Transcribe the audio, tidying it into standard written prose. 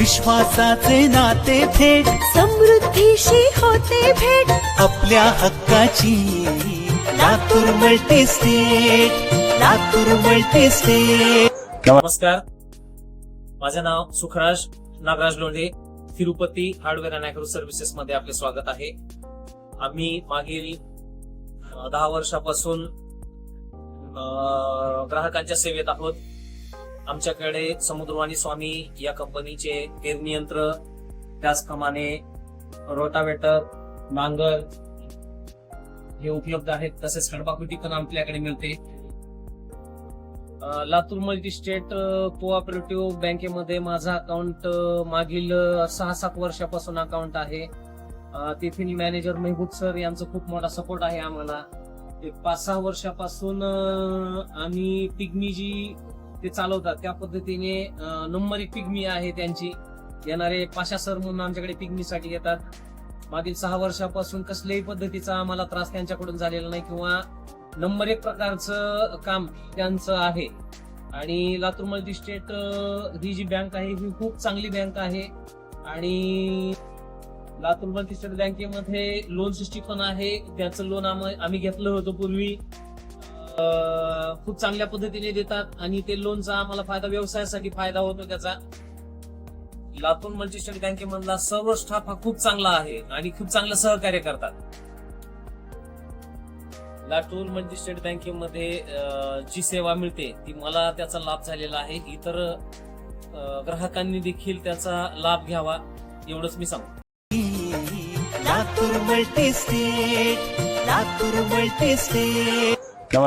विश्वासाचे नाते थेट समृद्धीशी होते भेट आपल्या हक्काची लातूर मल्टीस्टेट लातूर मल्टीस्टेट। नमस्कार, माझे नाव Sukhraj Nagraj Londhe, Tirupati hardware and agro services मध्ये आपले स्वागत आहे। आम्ही मागील 10 वर्षापासून ग्राहकांच्या सेवेत आहोत। आमच्याकडे समुद्रवाणी स्वामी या कंपनीचे पेरणी यंत्र, त्याचप्रमाणे रोटावेटर, नांगर हे उपलब्ध आहेत। तसेच खडबाकुटी पण आपल्याकडे मिळते। लातूर मल्टीस्टेट कोऑपरेटिव्ह बँकेमध्ये माझा अकाउंट मागील 6-7 वर्षापासून अकाउंट आहे। तेथील मॅनेजर मेहबूब सर यांचा खूप मोठा सपोर्ट आहे आम्हाला। 5-6 वर्षापासून आम्ही पिग्मी जी ते चालवतात त्या पद्धतीने नंबर 1 पिग्मी आहे त्यांची। येणारे पाशा सर म्हणून आमच्याकडे पिग्मीसाठी येतात। मागील 6 वर्षापासून कसल्याही पद्धतीचा आम्हाला त्रास त्यांच्याकडून झालेला नाही किंवा नंबर 1 प्रकारचं काम त्यांचं आहे। आणि लातूर मल्टीस्टेट ही जी बँक आहे ही खूप चांगली बँक आहे। आणि लातूर मल्टीस्टेट बँकेमध्ये लोन सिस्टीम पण आहे। त्याचं लोन आम्ही घेतलं होतं पूर्वी, खूप चांगल्या पद्धतीने देतात आणि ते लोनचा आम्हाला फायदा, व्यवसायासाठी फायदा होतो त्याचा। लातूर मल्टीस्टेट बँकेमधला सर्व स्टाफ हा खूप चांगला आहे आणि खूप चांगलं सहकार्य करतात। लातूर मल्टीस्टेट बँकेमध्ये जी सेवा मिळते ती मला त्याचा लाभ झालेला आहे। इतर ग्राहकांनी देखील त्याचा लाभ घ्यावा एवढंच मी सांगतो। Latur multi-state Latur multi-state.